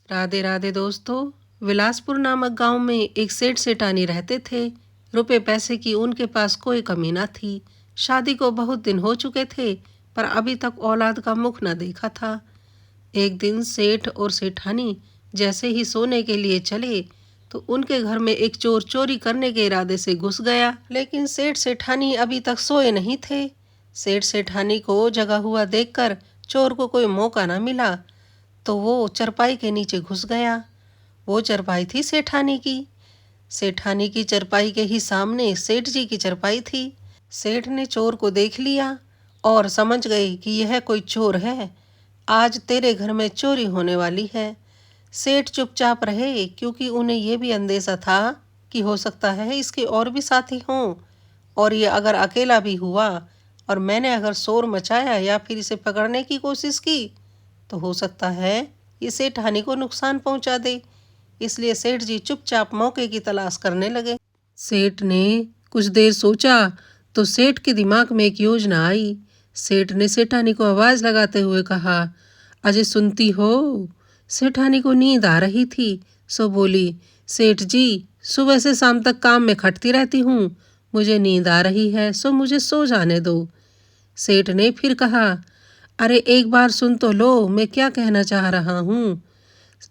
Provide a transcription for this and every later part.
राधे राधे दोस्तों। विलासपुर नामक गांव में एक सेठ सेठानी रहते थे। रुपए पैसे की उनके पास कोई कमी न थी। शादी को बहुत दिन हो चुके थे, पर अभी तक औलाद का मुख न देखा था। एक दिन सेठ और सेठानी जैसे ही सोने के लिए चले तो उनके घर में एक चोर चोरी करने के इरादे से घुस गया। लेकिन सेठ सेठानी अभी तक सोए नहीं थे। सेठ सेठानी को जगा हुआ देखकर चोर को कोई मौका न मिला तो वो चरपाई के नीचे घुस गया। वो चरपाई थी सेठानी की। सेठानी की चरपाई के ही सामने सेठ जी की चरपाई थी। सेठ ने चोर को देख लिया और समझ गए कि यह कोई चोर है। आज तेरे घर में चोरी होने वाली है। सेठ चुपचाप रहे, क्योंकि उन्हें यह भी अंदेशा था कि हो सकता है इसके और भी साथी हों, और ये अगर अकेला भी हुआ और मैंने अगर शोर मचाया या फिर इसे पकड़ने की कोशिश की तो हो सकता है ये सेठानी को नुकसान पहुंचा दे। इसलिए सेठ जी चुपचाप मौके की तलाश करने लगे। सेठ ने कुछ देर सोचा तो सेठ के दिमाग में एक योजना आई। सेठ ने सेठानी को आवाज लगाते हुए कहा, अजय सुनती हो? सेठानी को नींद आ रही थी, सो बोली, सेठ जी सुबह से शाम तक काम में खटती रहती हूँ, मुझे नींद आ रही है, सो मुझे सो जाने दो। सेठ ने फिर कहा, अरे एक बार सुन तो लो, मैं क्या कहना चाह रहा हूँ।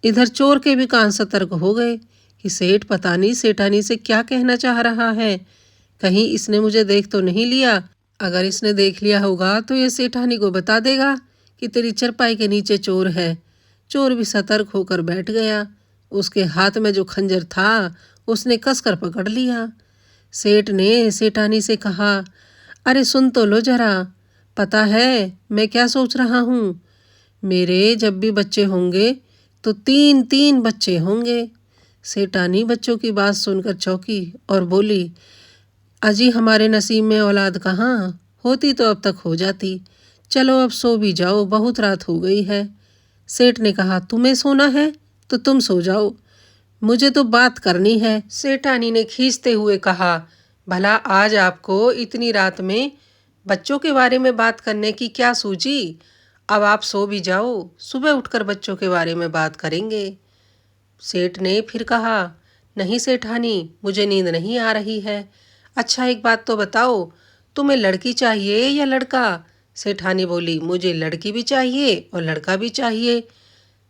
इधर चोर के भी कान सतर्क हो गए कि सेठ पता नहीं सेठानी से क्या कहना चाह रहा है। कहीं इसने मुझे देख तो नहीं लिया। अगर इसने देख लिया होगा तो ये सेठानी को बता देगा कि तेरी चरपाई के नीचे चोर है। चोर भी सतर्क होकर बैठ गया। उसके हाथ में जो खंजर था उसने कसकर पकड़ लिया। सेठ ने सेठानी से कहा, अरे सुन तो लो जरा, पता है मैं क्या सोच रहा हूँ? मेरे जब भी बच्चे होंगे तो 3-3 बच्चे होंगे। सेठानी बच्चों की बात सुनकर चौंकी और बोली, अजी हमारे नसीब में औलाद कहाँ, होती तो अब तक हो जाती। चलो अब सो भी जाओ, बहुत रात हो गई है। सेठ ने कहा, तुम्हें सोना है तो तुम सो जाओ, मुझे तो बात करनी है। सेठानी ने खींचते हुए कहा, भला आज आपको इतनी रात में बच्चों के बारे में बात करने की क्या सूझी? अब आप सो भी जाओ, सुबह उठकर बच्चों के बारे में बात करेंगे। सेठ ने फिर कहा, नहीं सेठानी, मुझे नींद नहीं आ रही है। अच्छा एक बात तो बताओ, तुम्हें लड़की चाहिए या लड़का? सेठानी बोली, मुझे लड़की भी चाहिए और लड़का भी चाहिए।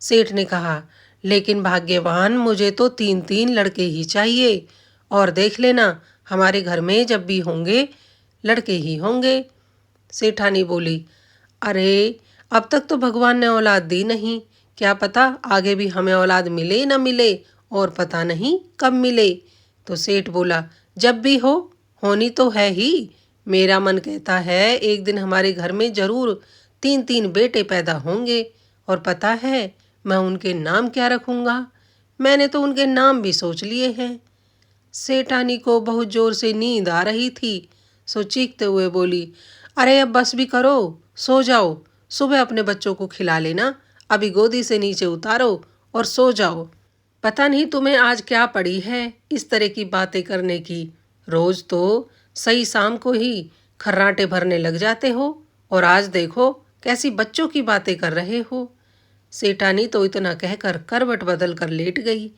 सेठ ने कहा, लेकिन भाग्यवान, मुझे तो 3-3 लड़के ही चाहिए, और देख लेना हमारे घर में जब भी होंगे लड़के ही होंगे। सेठानी बोली, अरे अब तक तो भगवान ने औलाद दी नहीं, क्या पता आगे भी हमें औलाद मिले न मिले, और पता नहीं कब मिले। तो सेठ बोला, जब भी हो, होनी तो है ही। मेरा मन कहता है एक दिन हमारे घर में जरूर 3-3 बेटे पैदा होंगे, और पता है मैं उनके नाम क्या रखूंगा? मैंने तो उनके नाम भी सोच लिए हैं। सेठानी को बहुत जोर से नींद आ रही थी, सो चीखते हुए बोली, अरे अब बस भी करो, सो जाओ, सुबह अपने बच्चों को खिला लेना, अभी गोदी से नीचे उतारो और सो जाओ। पता नहीं तुम्हें आज क्या पड़ी है इस तरह की बातें करने की। रोज तो सही शाम को ही खर्राटे भरने लग जाते हो, और आज देखो कैसी बच्चों की बातें कर रहे हो। सेठानी तो इतना कहकर करवट बदल कर लेट गई,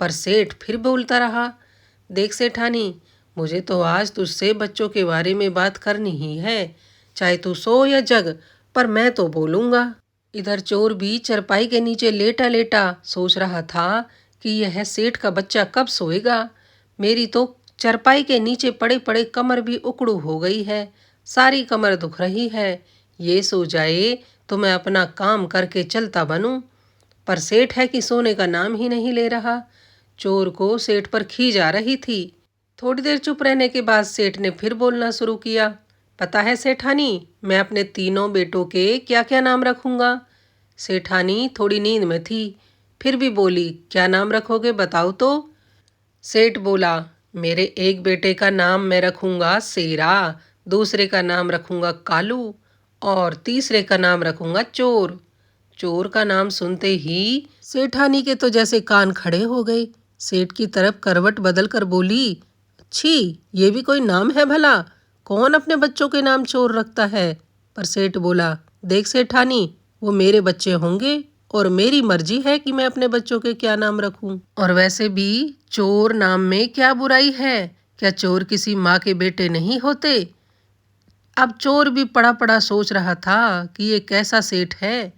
पर सेठ फिर बोलता रहा, देख सेठानी, मुझे तो आज तुझसे बच्चों के बारे में बात करनी ही है, चाहे तू सो या जग, पर मैं तो बोलूँगा। इधर चोर भी चरपाई के नीचे लेटा लेटा सोच रहा था कि यह सेठ का बच्चा कब सोएगा। मेरी तो चरपाई के नीचे पड़े पड़े कमर भी उकड़ू हो गई है, सारी कमर दुख रही है। ये सो जाए तो मैं अपना काम करके चलता बनूं, पर सेठ है कि सोने का नाम ही नहीं ले रहा। चोर को सेठ पर खीज आ रही थी। थोड़ी देर चुप रहने के बाद सेठ ने फिर बोलना शुरू किया, पता है सेठानी, मैं अपने तीनों बेटों के क्या क्या नाम रखूंगा? सेठानी थोड़ी नींद में थी, फिर भी बोली, क्या नाम रखोगे बताओ तो। सेठ बोला, मेरे एक बेटे का नाम मैं रखूंगा शेरा, दूसरे का नाम रखूंगा कालू, और तीसरे का नाम रखूंगा चोर। चोर का नाम सुनते ही सेठानी के तो जैसे कान खड़े हो गए। सेठ की तरफ करवट बदल कर बोली, अच्छी, ये भी कोई नाम है भला? कौन अपने बच्चों के नाम चोर रखता है? पर सेठ बोला, देख सेठानी, वो मेरे बच्चे होंगे और मेरी मर्जी है कि मैं अपने बच्चों के क्या नाम रखूं। और वैसे भी चोर नाम में क्या बुराई है? क्या चोर किसी माँ के बेटे नहीं होते? अब चोर भी पड़ा पड़ा सोच रहा था कि ये कैसा सेठ है,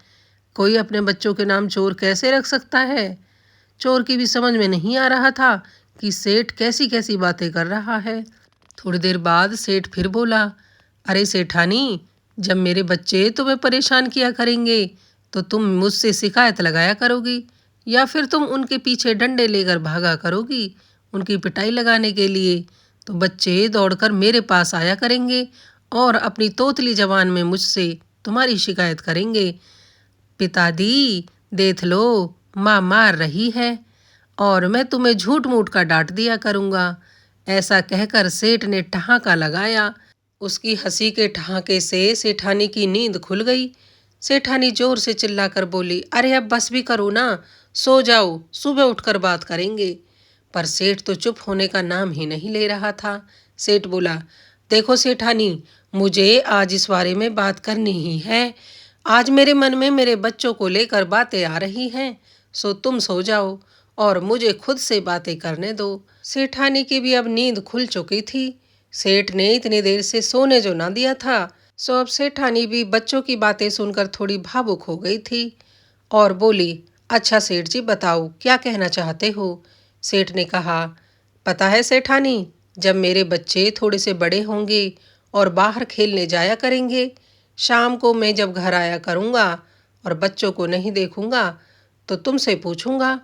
कोई अपने बच्चों के नाम चोर कैसे रख सकता है। चोर की भी समझ में नहीं आ रहा था कि सेठ कैसी कैसी बातें कर रहा है। थोड़ी देर बाद सेठ फिर बोला, अरे सेठानी, जब मेरे बच्चे तुम्हें परेशान किया करेंगे तो तुम मुझसे शिकायत लगाया करोगी, या फिर तुम उनके पीछे डंडे लेकर भागा करोगी उनकी पिटाई लगाने के लिए। तो बच्चे दौड़कर मेरे पास आया करेंगे और अपनी तोतली जबान में मुझसे तुम्हारी शिकायत करेंगे, पिताजी देख लो माँ मार रही है, और मैं तुम्हें झूठ मूठ का डांट दिया करूँगा। ऐसा कहकर सेठ ने ठहाका लगाया। उसकी हंसी के ठहाके से सेठानी की नींद खुल गई। सेठानी जोर से चिल्लाकर बोली, अरे अब बस भी करो ना, सो जाओ, सुबह उठकर बात करेंगे। पर सेठ तो चुप होने का नाम ही नहीं ले रहा था। सेठ बोला, देखो सेठानी, मुझे आज इस बारे में बात करनी ही है। आज मेरे मन में मेरे बच्चों को लेकर बातें आ रही हैं, सो तुम सो जाओ और मुझे खुद से बातें करने दो। सेठानी की भी अब नींद खुल चुकी थी। सेठ ने इतनी देर से सोने जो ना दिया था, सो अब सेठानी भी बच्चों की बातें सुनकर थोड़ी भावुक हो गई थी और बोली, अच्छा सेठ जी बताओ क्या कहना चाहते हो। सेठ ने कहा, पता है सेठानी, जब मेरे बच्चे थोड़े से बड़े होंगे और बाहर खेलने जाया करेंगे, शाम को मैं जब घर आया करूँगा और बच्चों को नहीं देखूँगा तो तुमसे पूछूँगा,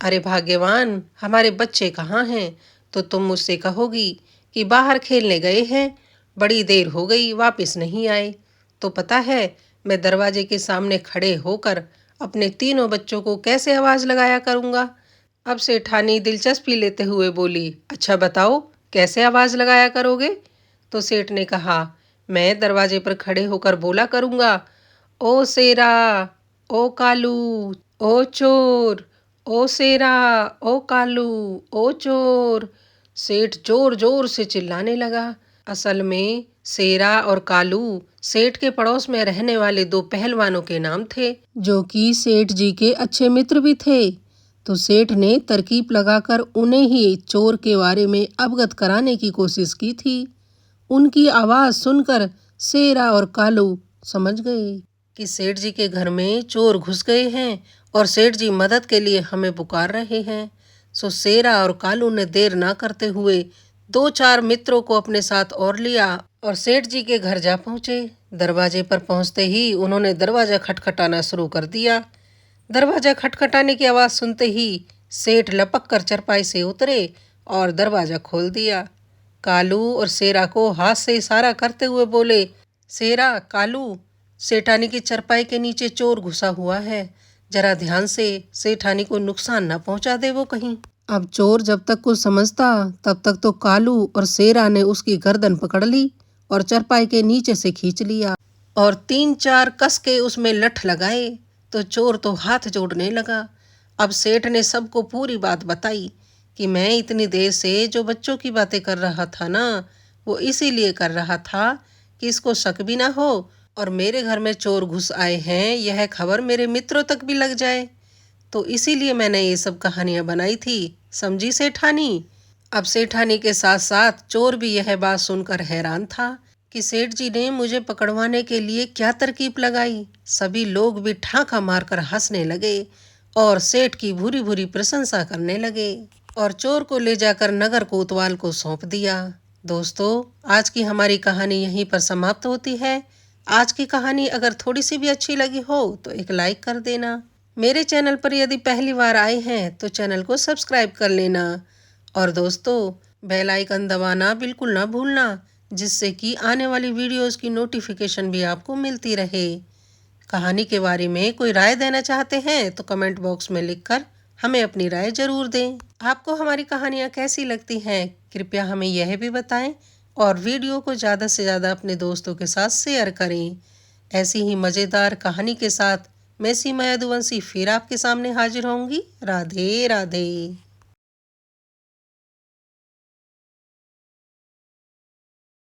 अरे भाग्यवान, हमारे बच्चे कहाँ हैं? तो तुम मुझसे कहोगी कि बाहर खेलने गए हैं, बड़ी देर हो गई वापस नहीं आए। तो पता है मैं दरवाजे के सामने खड़े होकर अपने तीनों बच्चों को कैसे आवाज़ लगाया करूँगा। अब सेठानी दिलचस्पी लेते हुए बोली, अच्छा बताओ कैसे आवाज़ लगाया करोगे। तो सेठ ने कहा, मैं दरवाजे पर खड़े होकर बोला करूँगा, ओ शेरा, ओ कालू, ओ चोर, ओ शेरा, ओ कालू, ओ चोर। सेठ जोर जोर से चिल्लाने लगा। असल में शेरा और कालू सेठ के पड़ोस में रहने वाले दो पहलवानों के नाम थे, जो कि सेठ जी के अच्छे मित्र भी थे। तो सेठ ने तरकीब लगाकर उन्हें ही चोर के बारे में अवगत कराने की कोशिश की थी। उनकी आवाज़ सुनकर शेरा और कालू समझ गए कि सेठ जी के घर में चोर घुस गए हैं और सेठ जी मदद के लिए हमें पुकार रहे हैं। सो शेरा और कालू ने देर ना करते हुए दो चार मित्रों को अपने साथ और लिया और सेठ जी के घर जा पहुंचे। दरवाजे पर पहुंचते ही उन्होंने दरवाज़ा खटखटाना शुरू कर दिया। दरवाज़ा खटखटाने की आवाज़ सुनते ही सेठ लपक कर चरपाई से उतरे और दरवाज़ा खोल दिया। कालू और शेरा को हाथ से इशारा करते हुए बोले, शेरा, कालू, सेठानी की चरपाई के नीचे चोर घुसा हुआ है, जरा ध्यान से, सेठानी को नुकसान ना पहुंचा दे वो कहीं। अब चोर जब तक कुछ समझता तब तक तो कालू और शेरा ने उसकी गर्दन पकड़ ली और चरपाई के नीचे से खींच लिया और तीन चार कस के उसमें लठ लगाए। तो चोर तो हाथ जोड़ने लगा। अब सेठ ने सबको पूरी बात बताई कि मैं इतनी देर से जो बच्चों की बातें कर रहा था ना, वो इसीलिए कर रहा था कि इसको शक भी ना हो और मेरे घर में चोर घुस आए हैं यह खबर मेरे मित्रों तक भी लग जाए। तो इसीलिए मैंने ये सब कहानियाँ बनाई थी, समझी सेठानी। अब सेठानी के साथ साथ चोर भी यह बात सुनकर हैरान था कि सेठ जी ने मुझे पकड़वाने के लिए क्या तरकीब लगाई। सभी लोग भी ठाका मारकर हंसने लगे और सेठ की भूरी भूरी प्रशंसा करने लगे और चोर को ले जाकर नगर कोतवाल को सौंप दिया। दोस्तों, आज की हमारी कहानी यहीं पर समाप्त होती है। आज की कहानी अगर थोड़ी सी भी अच्छी लगी हो तो एक लाइक कर देना। मेरे चैनल पर यदि पहली बार आए हैं तो चैनल को सब्सक्राइब कर लेना और दोस्तों बेल आइकन दबाना बिल्कुल ना भूलना, जिससे कि आने वाली वीडियोस की नोटिफिकेशन भी आपको मिलती रहे। कहानी के बारे में कोई राय देना चाहते हैं तो कमेंट बॉक्स में लिखकर हमें अपनी राय जरूर दें। आपको हमारी कहानियाँ कैसी लगती हैं कृपया हमें यह भी बताएं और वीडियो को ज़्यादा से ज़्यादा अपने दोस्तों के साथ शेयर करें। ऐसी ही मज़ेदार कहानी के साथ मैं सीमा यदुवंशी फिर आपके सामने हाजिर होंगी। राधे राधे।